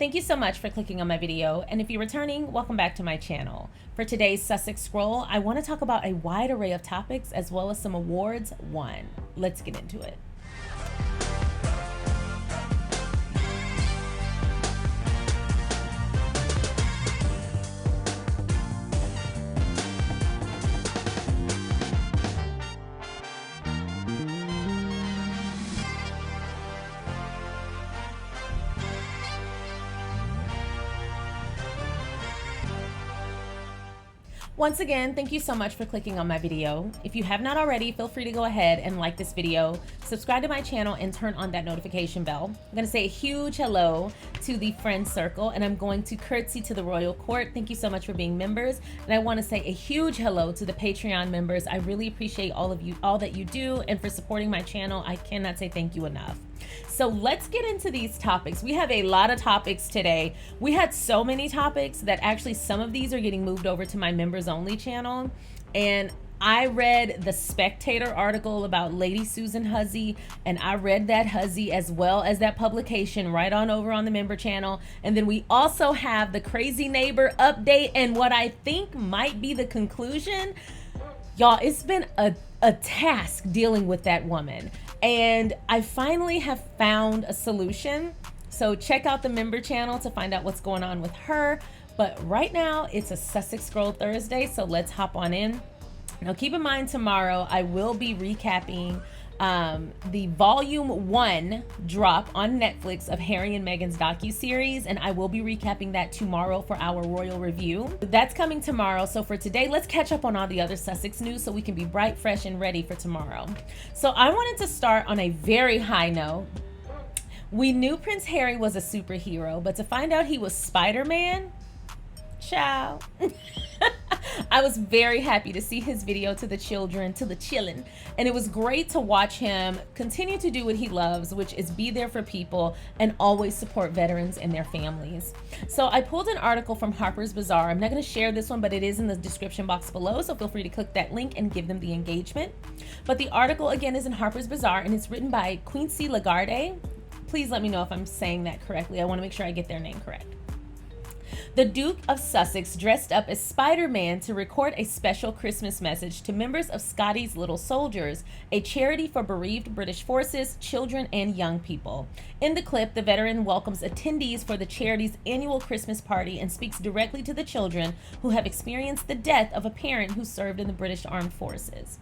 Thank you so much for clicking on my video, and if you're returning, welcome back to my channel. For today's Sussex Scroll, I want to talk about a wide array of topics as well as some awards won. Let's get into it. Once again, thank you so much for clicking on my video. If you have not already, feel free to go ahead and like this video, subscribe to my channel, and turn on that notification bell. I'm gonna say a huge hello to the friend circle, and I'm going to curtsy to the royal court. Thank you so much for being members. And I wanna say a huge hello to the Patreon members. I really appreciate all of you, all that you do, and for supporting my channel. I cannot say thank you enough. So let's get into these topics. We have a lot of topics today. We had so many topics that actually some of these are getting moved over to my members only channel. And I read the Spectator article about Lady Susan Hussey, and I read that Hussey as well as that publication right on over on the member channel. And then we also have the crazy neighbor update and what I think might be the conclusion. Y'all, it's been a task dealing with that woman. And I finally have found a solution. So check out the member channel to find out what's going on with her. But right now it's a Sussex Scroll Thursday, so let's hop on in. Now keep in mind tomorrow I will be recapping the volume 1 drop on Netflix of Harry and Meghan's docuseries, and I will be recapping that tomorrow for our royal review. That's coming tomorrow. So for today, let's catch up on all the other Sussex news so we can be bright, fresh, and ready for tomorrow. So I wanted to start on a very high note. We knew Prince Harry was a superhero, but to find out he was Spider-Man, ciao. I was very happy to see his video to the children, to the chillin', and it was great to watch him continue to do what he loves, which is be there for people and always support veterans and their families. So I pulled an article from Harper's Bazaar. I'm not going to share this one, but it is in the description box below, so feel free to click that link and give them the engagement. But the article again is in Harper's Bazaar, and it's written by Quincy Lagarde. Please let me know if I'm saying that correctly. I want to make sure I get their name correct. The Duke of Sussex dressed up as Spider-Man to record a special Christmas message to members of Scotty's Little Soldiers, a charity for bereaved British forces, children, and young people. In the clip, the veteran welcomes attendees for the charity's annual Christmas party and speaks directly to the children who have experienced the death of a parent who served in the British Armed Forces.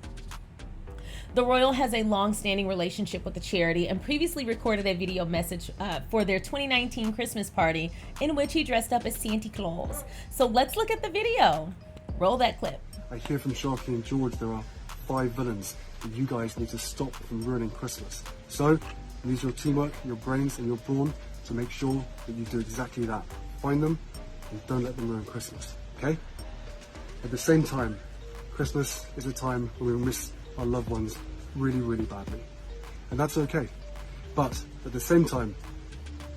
The royal has a long-standing relationship with the charity and previously recorded a video message for their 2019 Christmas party in which he dressed up as Santa Claus. So let's look at the video. Roll that clip. I hear from Sharky and George there are 5 villains that you guys need to stop from ruining Christmas. So use your teamwork, your brains and your brawn to make sure that you do exactly that. Find them and don't let them ruin Christmas, okay? At the same time, Christmas is a time when we miss our loved ones really, really badly. And that's okay. But at the same time,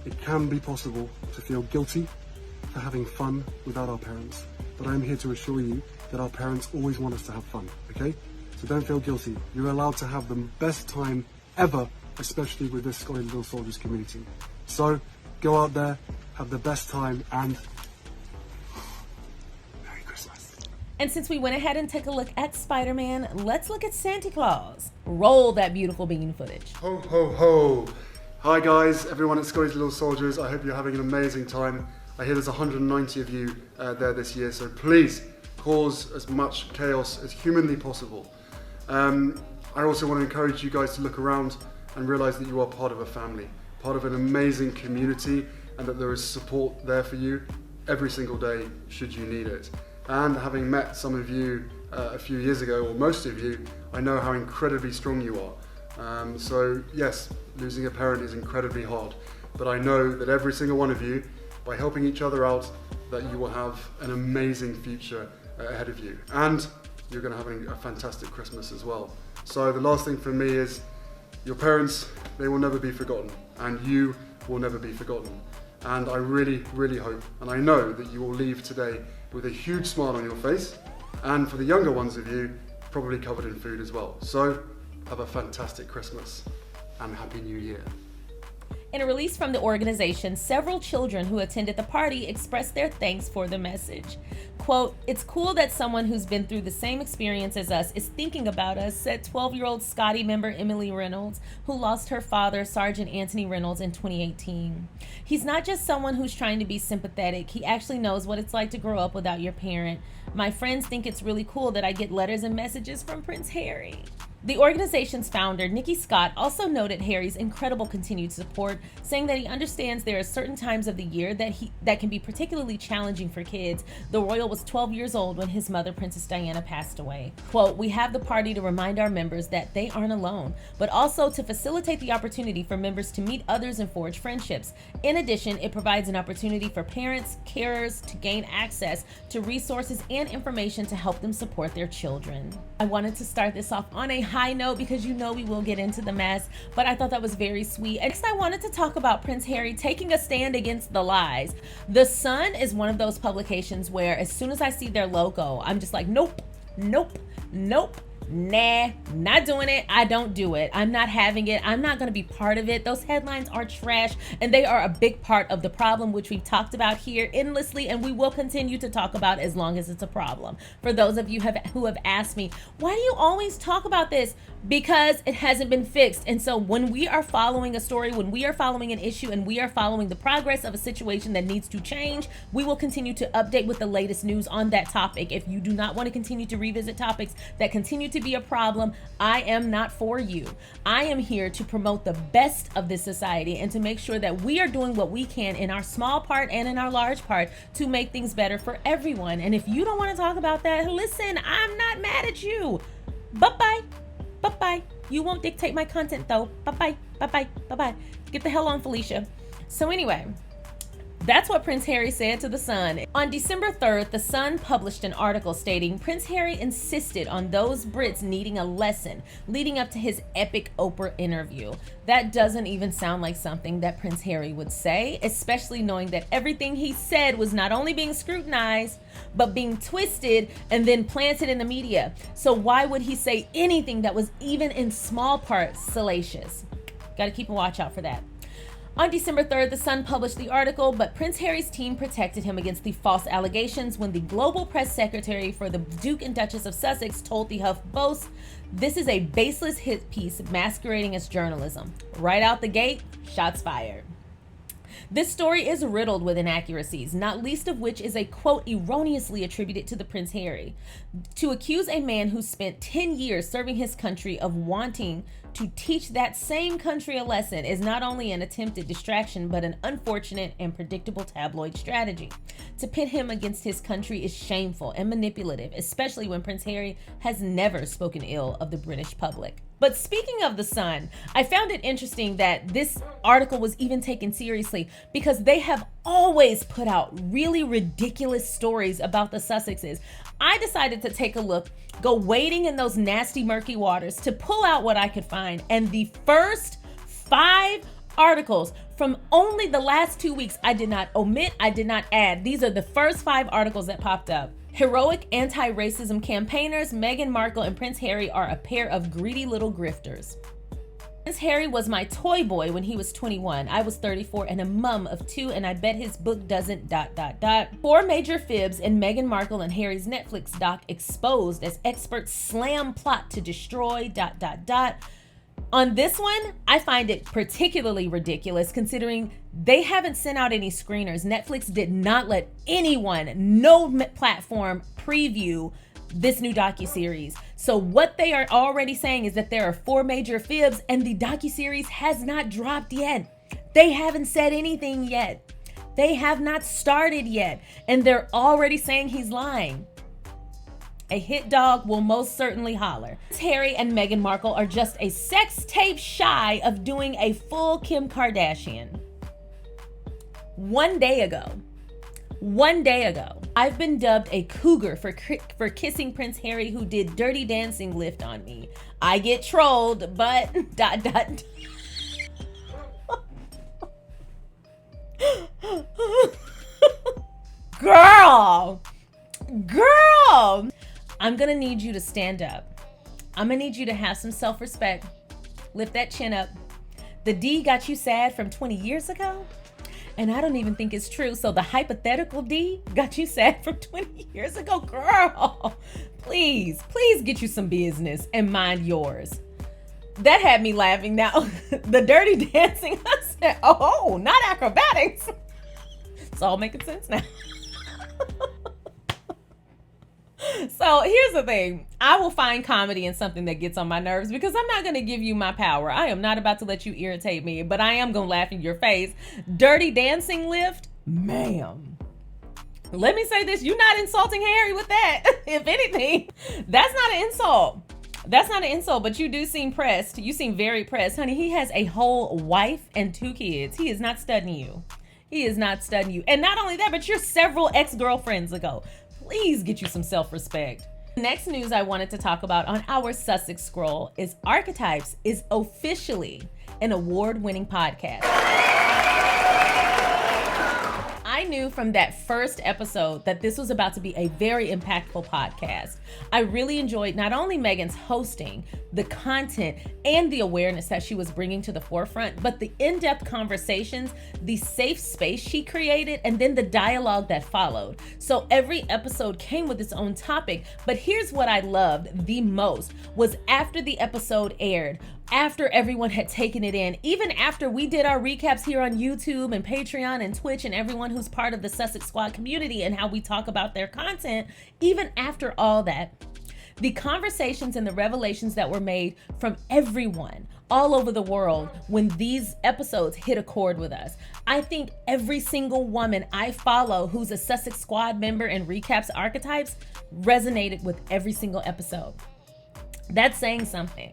it can be possible to feel guilty for having fun without our parents. But I'm here to assure you that our parents always want us to have fun, okay? So don't feel guilty. You're allowed to have the best time ever, especially with this Scotty Little Soldiers community. So go out there, have the best time, and Merry Christmas. And since we went ahead and took a look at Spider-Man, let's look at Santa Claus. Roll that beautiful bean footage. Ho, ho, ho. Hi guys, everyone at Scotty's Little Soldiers. I hope you're having an amazing time. I hear there's 190 of you there this year, so please cause as much chaos as humanly possible. I also want to encourage you guys to look around and realize that you are part of a family, part of an amazing community, and that there is support there for you every single day should you need it. And having met some of you a few years ago, or most of you, I know how incredibly strong you are. So yes, losing a parent is incredibly hard, but I know that every single one of you, by helping each other out, that you will have an amazing future ahead of you. And you're going to have a fantastic Christmas as well. So the last thing for me is, your parents, they will never be forgotten, and you will never be forgotten. And I really, really hope, and I know that you will leave today with a huge smile on your face, and for the younger ones of you, probably covered in food as well. So have a fantastic Christmas and Happy New Year. In a release from the organization, several children who attended the party expressed their thanks for the message. Quote, "It's cool that someone who's been through the same experience as us is thinking about us," said 12-year-old Scotty member Emily Reynolds, who lost her father, Sergeant Anthony Reynolds, in 2018. "He's not just someone who's trying to be sympathetic. He actually knows what it's like to grow up without your parent. My friends think it's really cool that I get letters and messages from Prince Harry." The organization's founder, Nikki Scott, also noted Harry's incredible continued support, saying that he understands there are certain times of the year that can be particularly challenging for kids. The royal was 12 years old when his mother, Princess Diana, passed away. Quote, "We have the party to remind our members that they aren't alone, but also to facilitate the opportunity for members to meet others and forge friendships. In addition, it provides an opportunity for parents, carers to gain access to resources and information to help them support their children." I wanted to start this off on a high note because you know we will get into the mess, but I thought that was very sweet. Next, I wanted to talk about Prince Harry taking a stand against the lies. The Sun is one of those publications where as soon as I see their logo, I'm just like, nope, nope, nope. Nah, not doing it. I don't do it. I'm not having it. I'm not going to be part of it. Those headlines are trash, and they are a big part of the problem, which we've talked about here endlessly, and we will continue to talk about as long as it's a problem. For those of you who have asked me, why do you always talk about this? Because it hasn't been fixed. And so when we are following a story, when we are following an issue, and we are following the progress of a situation that needs to change, we will continue to update with the latest news on that topic. If you do not want to continue to revisit topics that continue to be a problem, I am not for you. I am here to promote the best of this society and to make sure that we are doing what we can in our small part and in our large part to make things better for everyone. And if you don't want to talk about that, listen, I'm not mad at you. Bye-bye. Bye-bye. You won't dictate my content though. Bye-bye. Bye-bye. Bye-bye. Get the hell on, Felicia. So anyway, that's what Prince Harry said to The Sun. On December 3rd, The Sun published an article stating Prince Harry insisted on those Brits needing a lesson leading up to his epic Oprah interview. That doesn't even sound like something that Prince Harry would say, especially knowing that everything he said was not only being scrutinized, but being twisted and then planted in the media. So why would he say anything that was even in small part salacious? Gotta keep a watch out for that. On December 3rd, The Sun published the article, but Prince Harry's team protected him against the false allegations when the global press secretary for the Duke and Duchess of Sussex told the HuffPost, "This is a baseless hit piece masquerading as journalism." Right out the gate, shots fired. This story is riddled with inaccuracies, not least of which is a quote erroneously attributed to the Prince Harry. To accuse a man who spent 10 years serving his country of wanting to teach that same country a lesson is not only an attempted distraction, but an unfortunate and predictable tabloid strategy. To pit him against his country is shameful and manipulative, especially when Prince Harry has never spoken ill of the British public. But speaking of The Sun, I found it interesting that this article was even taken seriously because they have always put out really ridiculous stories about the Sussexes. I decided to take a look, go wading in those nasty, murky waters to pull out what I could find. And the first 5 articles from only the last 2 weeks, I did not omit, I did not add. These are the first 5 articles that popped up. Heroic anti-racism campaigners, Meghan Markle and Prince Harry are a pair of greedy little grifters. Prince Harry was my toy boy when he was 21. I was 34 and a mum of 2, and I bet his book doesn't ... 4 major fibs in Meghan Markle and Harry's Netflix doc exposed as experts slam plot to destroy ... On this one, I find it particularly ridiculous considering they haven't sent out any screeners. Netflix did not let anyone, no platform, preview this new docuseries. So what they are already saying is that there are 4 major fibs and the docuseries has not dropped yet. They haven't said anything yet. They have not started yet. And they're already saying he's lying. A hit dog will most certainly holler. Harry and Meghan Markle are just a sex tape shy of doing a full Kim Kardashian. One day ago, I've been dubbed a cougar for kissing Prince Harry, who did Dirty Dancing lift on me. I get trolled, but ... Girl! I'm gonna need you to stand up. I'm gonna need you to have some self-respect. Lift that chin up. The D got you sad from 20 years ago? And I don't even think it's true. So the hypothetical D got you sad from 20 years ago? Girl, please get you some business and mind yours. That had me laughing. Now, the dirty dancing, I said, oh, not acrobatics. It's all making sense now. So here's the thing. I will find comedy in something that gets on my nerves because I'm not going to give you my power. I am not about to let you irritate me, but I am going to laugh in your face. Dirty dancing lift? Ma'am. Let me say this. You're not insulting Harry with that. If anything, that's not an insult. That's not an insult, but you do seem pressed. You seem very pressed. Honey, he has a whole wife and 2 kids. He is not studying you. He is not studying you. And not only that, but you're several ex-girlfriends ago. Please get you some self-respect. Next news I wanted to talk about on our Sussex Scroll is Archetypes is officially an award-winning podcast. I knew from that first episode that this was about to be a very impactful podcast. I really enjoyed not only Megan's hosting, the content, and the awareness that she was bringing to the forefront, but the in-depth conversations, the safe space she created, and then the dialogue that followed. So every episode came with its own topic, but here's what I loved the most was after the episode aired, after everyone had taken it in, even after we did our recaps here on YouTube and Patreon and Twitch and everyone who's part of the Sussex Squad community and how we talk about their content, even after all that, the conversations and the revelations that were made from everyone all over the world when these episodes hit a chord with us. I think every single woman I follow who's a Sussex Squad member and recaps Archetypes resonated with every single episode. That's saying something.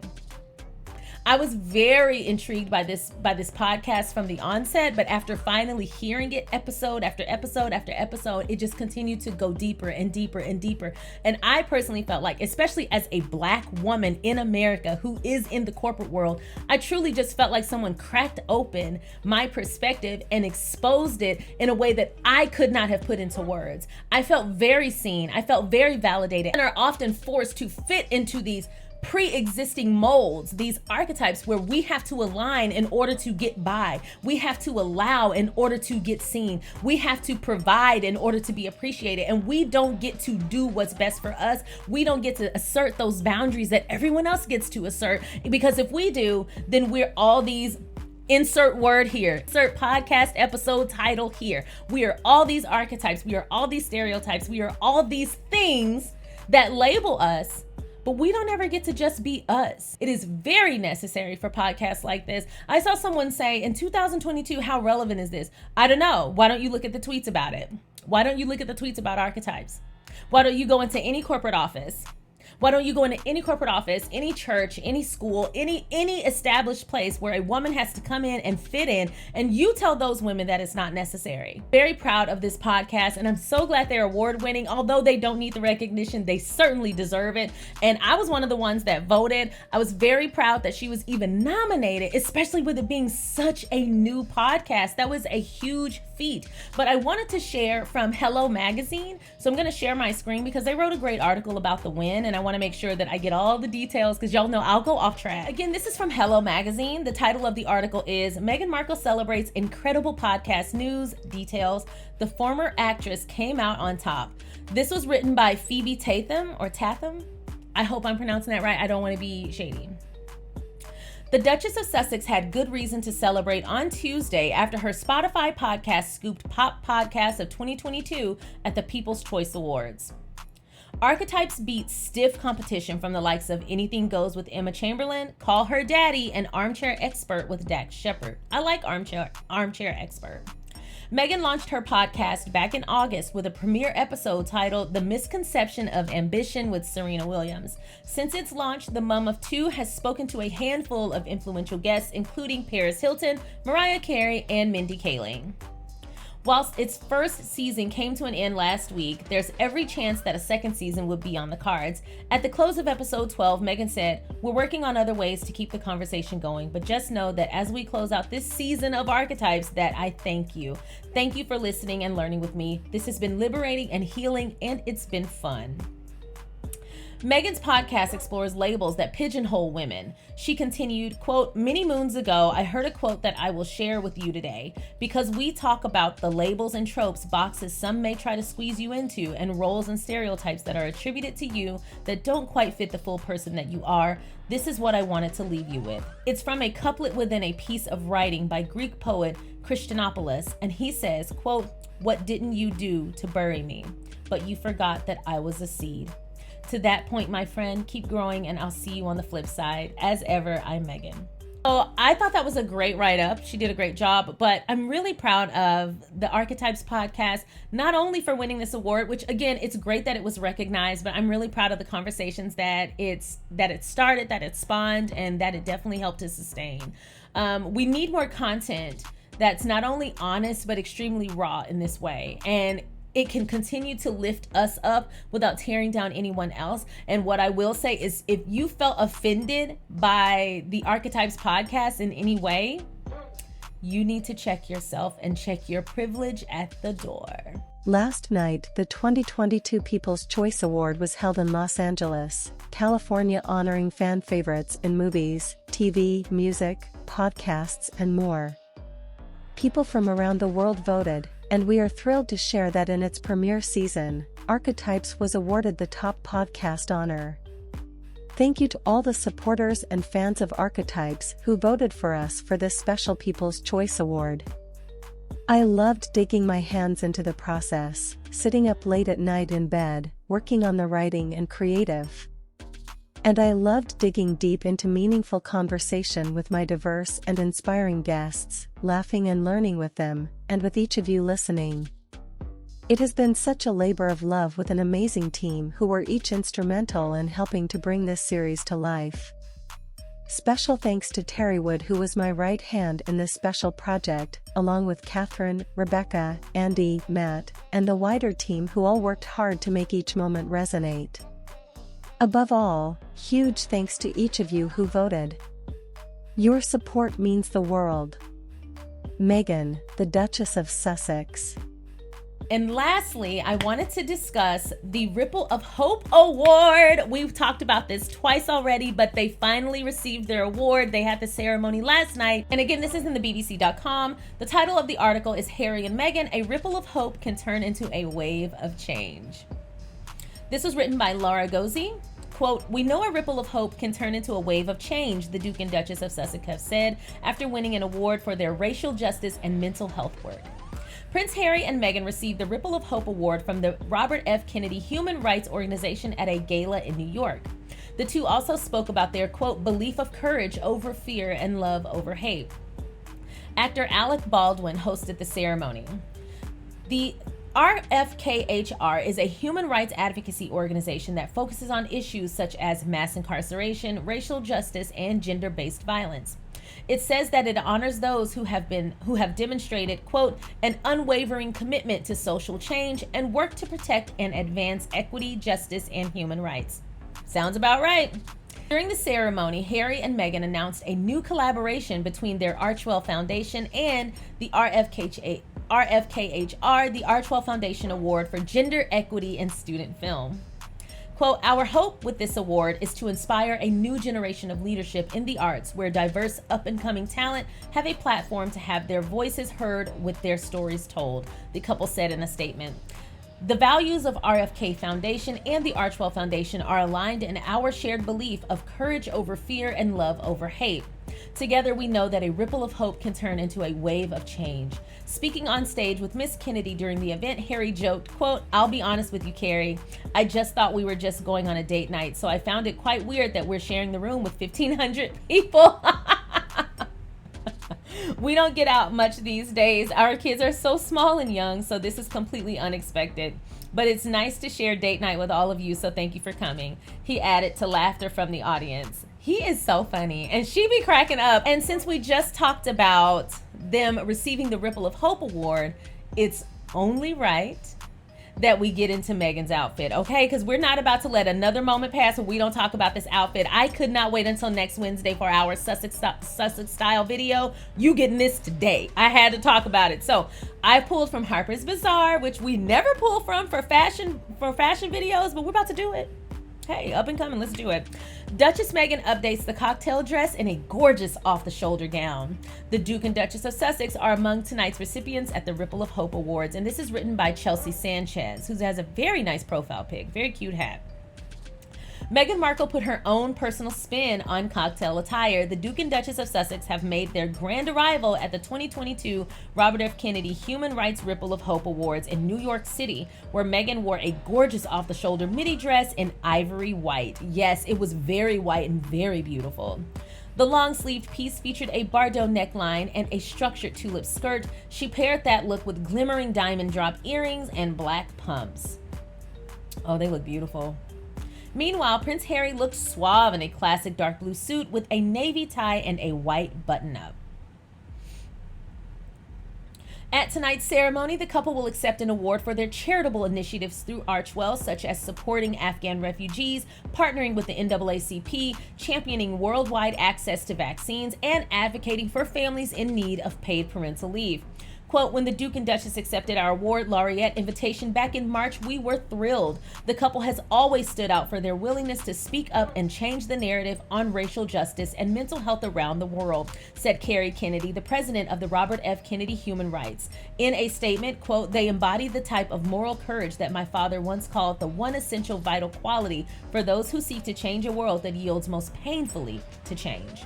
I was very intrigued by this podcast from the onset, but after finally hearing it episode after episode after episode, it just continued to go deeper and deeper and deeper. And I personally felt like, especially as a Black woman in America who is in the corporate world, I truly just felt like someone cracked open my perspective and exposed it in a way that I could not have put into words. I felt very seen. I felt very validated, and are often forced to fit into these pre-existing molds, these archetypes where we have to align in order to get by. We have to allow in order to get seen. We have to provide in order to be appreciated. And we don't get to do what's best for us. We don't get to assert those boundaries that everyone else gets to assert. Because if we do, then we're all these insert word here, insert podcast episode title here. We are all these archetypes. We are all these stereotypes. We are all these things that label us. But we don't ever get to just be us. It is very necessary for podcasts like this. I saw someone say in 2022, how relevant is this? I don't know. Why don't you look at the tweets about it? Why don't you look at the tweets about archetypes? Why don't you go into any corporate office? Why don't you go into any corporate office, any church, any school, any established place where a woman has to come in and fit in, and you tell those women that it's not necessary. Very proud of this podcast, and I'm so glad they're award winning. Although they don't need the recognition, they certainly deserve it. And I was one of the ones that voted. I was very proud that she was even nominated, especially with it being such a new podcast. That was a huge feat. But I wanted to share from Hello Magazine. So I'm going to share my screen because they wrote a great article about the win, and I want to make sure that I get all the details because y'all know I'll go off track. Again, this is from Hello Magazine. The title of the article is Meghan Markle Celebrates Incredible Podcast News Details. The former actress came out on top. This was written by Phoebe Tatham or Tatham. I hope I'm pronouncing that right. I don't want to be shady. The Duchess of Sussex had good reason to celebrate on Tuesday after her Spotify podcast scooped Pop Podcast of 2022 at the People's Choice Awards. Archetypes beat stiff competition from the likes of Anything Goes with Emma Chamberlain, Call Her Daddy, and Armchair Expert with Dax Shepard. I like Armchair Expert. Meghan launched her podcast back in August with a premiere episode titled The Misconception of Ambition with Serena Williams. Since its launch, the mom of two has spoken to a handful of influential guests, including Paris Hilton, Mariah Carey, and Mindy Kaling. Whilst its first season came to an end last week, there's every chance that a second season would be on the cards. At the close of episode 12, Meghan said, "We're working on other ways to keep the conversation going, but just know that as we close out this season of Archetypes, that I thank you. Thank you for listening and learning with me. This has been liberating and healing, and it's been fun." Megan's podcast explores labels that pigeonhole women. She continued, quote, "Many moons ago, I heard a quote that I will share with you today. Because we talk about the labels and tropes, boxes some may try to squeeze you into, and roles and stereotypes that are attributed to you that don't quite fit the full person that you are, this is what I wanted to leave you with." It's from a couplet within a piece of writing by Greek poet Christianopoulos, and he says, quote, "What didn't you do to bury me? But you forgot that I was a seed." To that point, my friend, keep growing, and I'll see you on the flip side. As ever, I'm Megan. So I thought that was a great write-up. She did a great job, but I'm really proud of the Archetypes podcast, not only for winning this award, which again, it's great that it was recognized, but I'm really proud of the conversations that it started, that it spawned, and that it definitely helped to sustain. We need more content that's not only honest, but extremely raw in this way. And it can continue to lift us up without tearing down anyone else. And what I will say is, if you felt offended by the Archetypes podcast in any way, you need to check yourself and check your privilege at the door. Last night, the 2022 People's Choice Award was held in Los Angeles, California, honoring fan favorites in movies, TV, music, podcasts, and more. People from around the world voted, and we are thrilled to share that in its premiere season, Archetypes was awarded the top podcast honor. Thank you to all the supporters and fans of Archetypes who voted for us for this special People's Choice Award. I loved digging my hands into the process, sitting up late at night in bed, working on the writing and creative. And I loved digging deep into meaningful conversation with my diverse and inspiring guests, laughing and learning with them, and with each of you listening. It has been such a labor of love with an amazing team who were each instrumental in helping to bring this series to life. Special thanks to Terry Wood, who was my right hand in this special project, along with Catherine, Rebecca, Andy, Matt, and the wider team who all worked hard to make each moment resonate. Above all, huge thanks to each of you who voted. Your support means the world. Megan, the Duchess of Sussex. And lastly, I wanted to discuss the Ripple of Hope Award. We've talked about this twice already, but they finally received their award. They had the ceremony last night. And again, this is in the BBC.com. The title of the article is "Harry and Meghan, a Ripple of Hope Can Turn into a Wave of Change." This was written by Laura Gozzi. Quote, "We know a ripple of hope can turn into a wave of change," the Duke and Duchess of Sussex have said after winning an award for their racial justice and mental health work. Prince Harry and Meghan received the Ripple of Hope Award from the Robert F. Kennedy Human Rights Organization at a gala in New York. The two also spoke about their, quote, "belief of courage over fear and love over hate." Actor Alec Baldwin hosted the ceremony. The RFKHR is a human rights advocacy organization that focuses on issues such as mass incarceration, racial justice, and gender-based violence. It says that it honors those who have demonstrated, quote, "an unwavering commitment to social change and work to protect and advance equity, justice, and human rights." Sounds about right. During the ceremony, Harry and Meghan announced a new collaboration between their Archwell Foundation and the RFKHR, the Archwell Foundation Award for Gender Equity in Student Film. Quote, "Our hope with this award is to inspire a new generation of leadership in the arts where diverse up-and-coming talent have a platform to have their voices heard with their stories told," the couple said in a statement. "The values of RFK Foundation and the Archwell Foundation are aligned in our shared belief of courage over fear and love over hate. Together, we know that a ripple of hope can turn into a wave of change." Speaking on stage with Miss Kennedy during the event, Harry joked, quote, "I'll be honest with you, Carrie. I just thought we were just going on a date night, so I found it quite weird that we're sharing the room with 1,500 people. We don't get out much these days. Our kids are so small and young, so this is completely unexpected. But it's nice to share date night with all of you, so thank you for coming," he added to laughter from the audience. He is so funny, and she be cracking up. And since we just talked about them receiving the Ripple of Hope Award, it's only right that we get into Meghan's outfit, okay? Because we're not about to let another moment pass where we don't talk about this outfit. I could not wait until next Wednesday for our Sussex style video. You getting this today. I had to talk about it. So I pulled from Harper's Bazaar, which we never pull from for fashion videos, but we're about to do it. Hey, up and coming, let's do it. Duchess Meghan updates the cocktail dress in a gorgeous off-the-shoulder gown. The Duke and Duchess of Sussex are among tonight's recipients at the Ripple of Hope Awards, and this is written by Chelsea Sanchez, who has a very nice profile pic, very cute hat. Meghan Markle put her own personal spin on cocktail attire. The Duke and Duchess of Sussex have made their grand arrival at the 2022 Robert F. Kennedy Human Rights Ripple of Hope Awards in New York City, where Meghan wore a gorgeous off-the-shoulder midi dress in ivory white. Yes, it was very white and very beautiful. The long-sleeved piece featured a Bardot neckline and a structured tulip skirt. She paired that look with glimmering diamond drop earrings and black pumps. Oh, they look beautiful. Meanwhile, Prince Harry looked suave in a classic dark blue suit with a navy tie and a white button-up. At tonight's ceremony, the couple will accept an award for their charitable initiatives through Archwell, such as supporting Afghan refugees, partnering with the NAACP, championing worldwide access to vaccines, and advocating for families in need of paid parental leave. Quote, when the Duke and Duchess accepted our award laureate invitation back in March, we were thrilled. The couple has always stood out for their willingness to speak up and change the narrative on racial justice and mental health around the world, said Kerry Kennedy, the president of the Robert F. Kennedy Human Rights. In a statement, quote, they embody the type of moral courage that my father once called the one essential vital quality for those who seek to change a world that yields most painfully to change.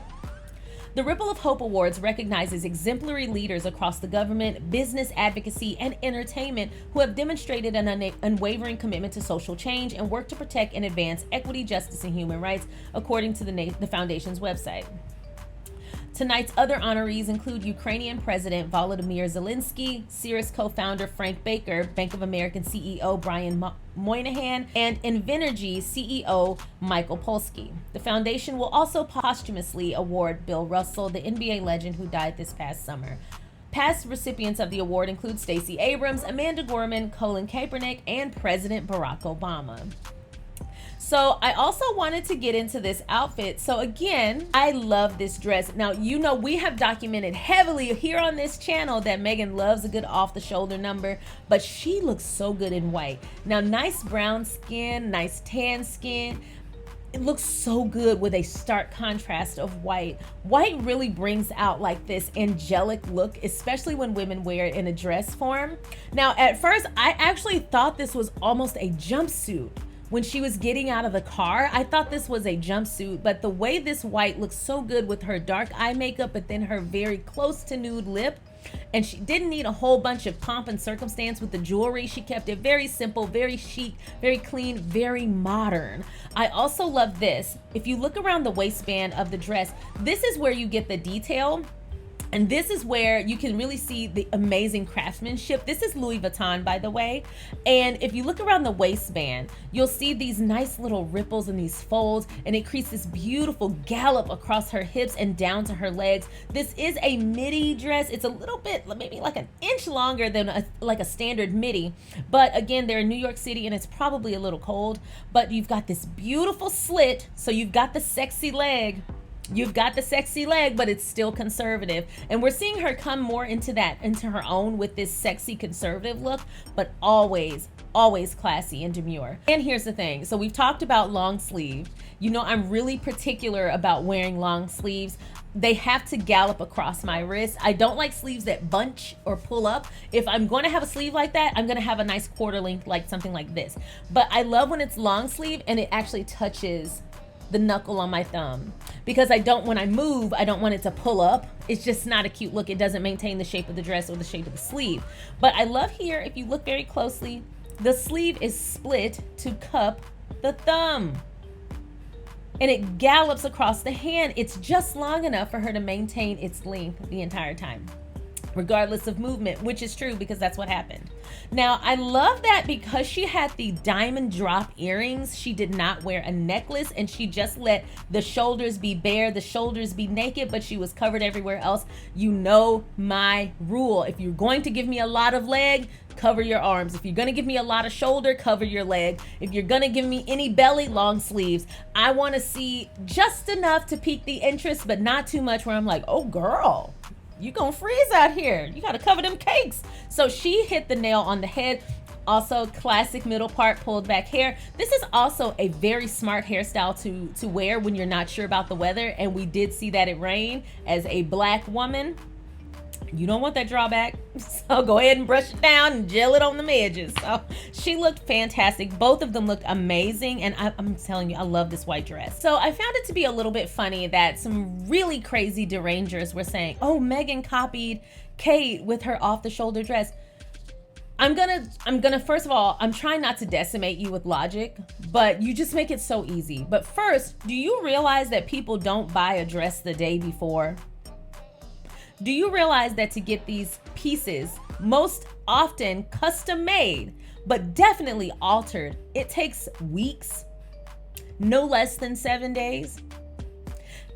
The Ripple of Hope Awards recognizes exemplary leaders across the government, business advocacy, and entertainment who have demonstrated an unwavering commitment to social change and work to protect and advance equity, justice, and human rights, according to the foundation's website. Tonight's other honorees include Ukrainian President Volodymyr Zelensky, Cirrus co-founder Frank Baker, Bank of America CEO Brian Moynihan, and Invenergy CEO Michael Polsky. The foundation will also posthumously award Bill Russell, the NBA legend who died this past summer. Past recipients of the award include Stacey Abrams, Amanda Gorman, Colin Kaepernick, and President Barack Obama. So I also wanted to get into this outfit. So again, I love this dress. Now, you know, we have documented heavily here on this channel that Meghan loves a good off-the-shoulder number, but she looks so good in white. Now, nice brown skin, nice tan skin. It looks so good with a stark contrast of white. White really brings out like this angelic look, especially when women wear it in a dress form. Now, at first, I actually thought this was almost a jumpsuit. When she was getting out of the car, I thought this was a jumpsuit, but the way this white looks so good with her dark eye makeup, but then her very close to nude lip, and she didn't need a whole bunch of pomp and circumstance with the jewelry. She kept it very simple, very chic, very clean, very modern. I also love this. If you look around the waistband of the dress, this is where you get the detail. And this is where you can really see the amazing craftsmanship. This is Louis Vuitton, by the way. And if you look around the waistband, you'll see these nice little ripples and these folds, and it creates this beautiful gallop across her hips and down to her legs. This is a midi dress. It's a little bit, maybe like an inch longer than like a standard midi. But again, they're in New York City and it's probably a little cold, but you've got this beautiful slit. So you've got the sexy leg. You've got the sexy leg, but it's still conservative. And we're seeing her come more into her own with this sexy conservative look, but always classy and demure. And here's the thing. So we've talked about long sleeve. You know, I'm really particular about wearing long sleeves. They have to gallop across my wrist. I don't like sleeves that bunch or pull up. If I'm going to have a sleeve like that, I'm going to have a nice quarter length, like something like this. But I love when it's long sleeve and it actually touches the knuckle on my thumb, because when I move, I don't want it to pull up. It's just not a cute look. It doesn't maintain the shape of the dress or the shape of the sleeve. But I love here, if you look very closely, the sleeve is split to cup the thumb. And it gallops across the hand. It's just long enough for her to maintain its length the entire time, regardless of movement, which is true because that's what happened. Now, I love that because she had the diamond drop earrings, she did not wear a necklace, and she just let the shoulders be bare, the shoulders be naked, but she was covered everywhere else. You know my rule. If you're going to give me a lot of leg, cover your arms. If you're going to give me a lot of shoulder, cover your leg. If you're going to give me any belly, long sleeves. I want to see just enough to pique the interest, but not too much where I'm like, oh girl, you gonna freeze out here. You gotta cover them cakes. So she hit the nail on the head. Also, classic middle part pulled back hair. This is also a very smart hairstyle to wear when you're not sure about the weather, and we did see that it rained. As a black woman, you don't want that drawback, so go ahead and brush it down and gel it on the edges. So she looked fantastic. Both of them looked amazing, and I'm telling you, I love this white dress. So I found it to be a little bit funny that some really crazy derangers were saying, oh, Meghan copied Kate with her off-the-shoulder dress. I'm gonna first of all, I'm trying not to decimate you with logic, but you just make it so easy. But first, do you realize that people don't buy a dress the day before? Do you realize that to get these pieces, most often custom made, but definitely altered, it takes weeks, no less than 7 days?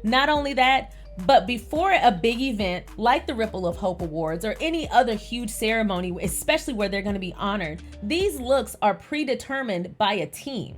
Not only that, but before a big event like the Ripple of Hope Awards or any other huge ceremony, especially where they're going to be honored, these looks are predetermined by a team.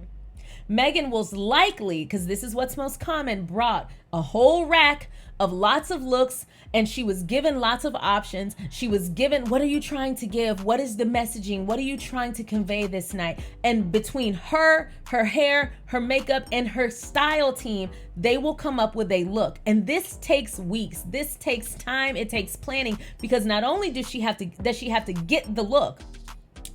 Meghan was likely, because this is what's most common, brought a whole rack of lots of looks, and she was given lots of options. She was given, what are you trying to give? What is the messaging? What are you trying to convey this night? And between her hair, her makeup, and her style team, they will come up with a look. And this takes weeks. This takes time. It takes planning, because not only does she have to get the look,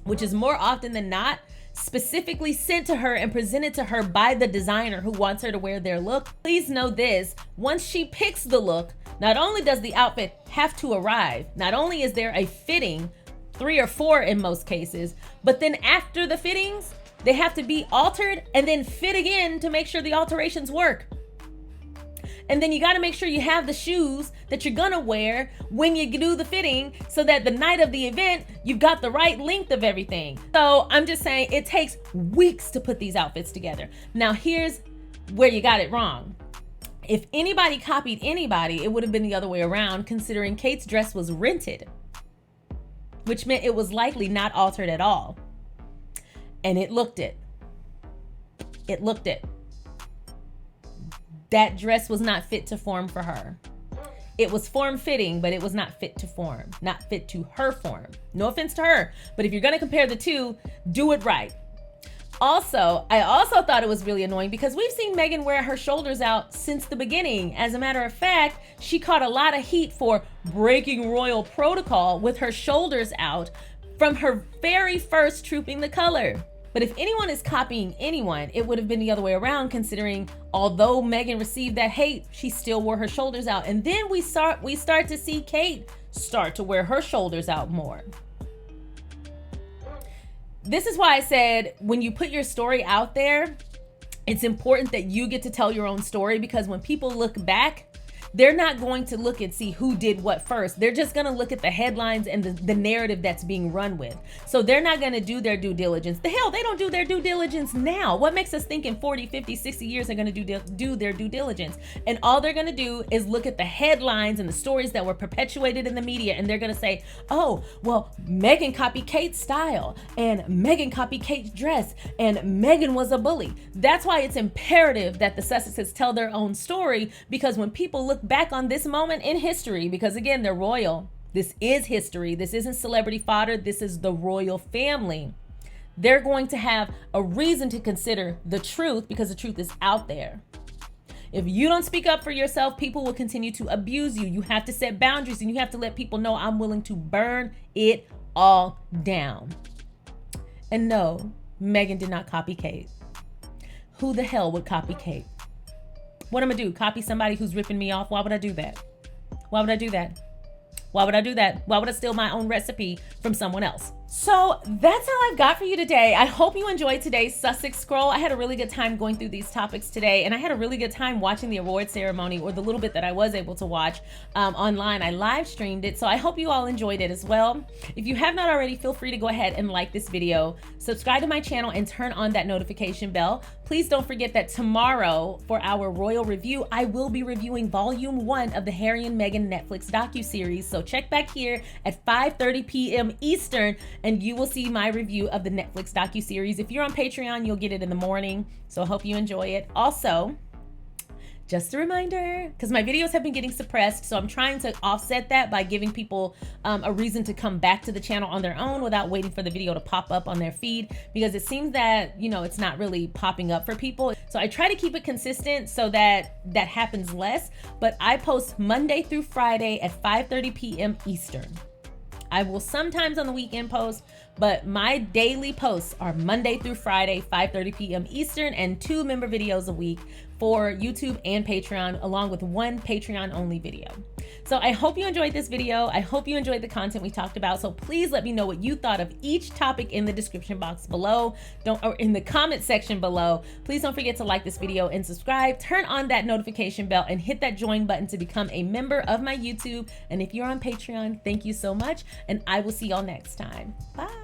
which is more often than not specifically sent to her and presented to her by the designer who wants her to wear their look. Please know this, once she picks the look, not only does the outfit have to arrive, not only is there a fitting, 3 or 4 in most cases, but then after the fittings, they have to be altered and then fit again to make sure the alterations work. And then you got to make sure you have the shoes that you're gonna wear when you do the fitting, so that the night of the event, you've got the right length of everything. So I'm just saying, it takes weeks to put these outfits together. Now here's where you got it wrong. If anybody copied anybody, it would have been the other way around, considering Kate's dress was rented, which meant it was likely not altered at all. And it looked it. It looked it. That dress was not fit to form for her. It was form-fitting, but it was not fit to form, not fit to her form. No offense to her, but if you're gonna compare the two, do it right. Also, I also thought it was really annoying because we've seen Meghan wear her shoulders out since the beginning. As a matter of fact, she caught a lot of heat for breaking royal protocol with her shoulders out from her very first Trooping the Color. But if anyone is copying anyone, it would have been the other way around, considering although Meghan received that hate, she still wore her shoulders out. And then we start to see Kate start to wear her shoulders out more. This is why I said, when you put your story out there, it's important that you get to tell your own story, because when people look back, they're not going to look and see who did what first. They're just going to look at the headlines and the narrative that's being run with. So they're not going to do their due diligence. The hell, they don't do their due diligence now. What makes us think in 40, 50, 60 years they're going to do their due diligence? And all they're going to do is look at the headlines and the stories that were perpetuated in the media, and they're going to say, oh, well, Meghan copied Kate's style, and Meghan copied Kate's dress, and Meghan was a bully. That's why it's imperative that the Sussexes tell their own story, because when people look back on this moment in history, because again, they're royal, this is history, this isn't celebrity fodder, this is the royal family, they're going to have a reason to consider the truth, because the truth is out there. If you don't speak up for yourself, people will continue to abuse you. You have to set boundaries, and you have to let people know, I'm willing to burn it all down. And no, Meghan did not copy Kate. Who the hell would copy Kate? What am I gonna do? Copy somebody who's ripping me off? Why would I do that? Why would I do that? Why would I do that? Why would I steal my own recipe from someone else? So that's all I've got for you today. I hope you enjoyed today's Sussex Scroll. I had a really good time going through these topics today, and I had a really good time watching the award ceremony, or the little bit that I was able to watch online. I live streamed it, so I hope you all enjoyed it as well. If you have not already, feel free to go ahead and like this video, subscribe to my channel, and turn on that notification bell. Please don't forget that tomorrow, for our royal review, I will be reviewing Volume 1 of the Harry and Meghan Netflix docuseries. So check back here at 5:30 p.m. Eastern, and you will see my review of the Netflix docuseries. If you're on Patreon, you'll get it in the morning. So I hope you enjoy it. Also, Just a reminder, because my videos have been getting suppressed, so I'm trying to offset that by giving people a reason to come back to the channel on their own without waiting for the video to pop up on their feed, because it seems that, you know, it's not really popping up for people. So I try to keep it consistent so that that happens less, but I post Monday through Friday at 5:30 p.m. Eastern. I will sometimes on the weekend post, but my daily posts are Monday through Friday, 5:30 p.m. Eastern, and 2 member videos a week for YouTube and Patreon, along with 1 Patreon only video. So I hope you enjoyed this video. I hope you enjoyed the content we talked about. So please let me know what you thought of each topic in the description box below, or in the comment section below. Please don't forget to like this video and subscribe, turn on that notification bell, and hit that join button to become a member of my YouTube. And if you're on Patreon, thank you so much, and I will see y'all next time. Bye.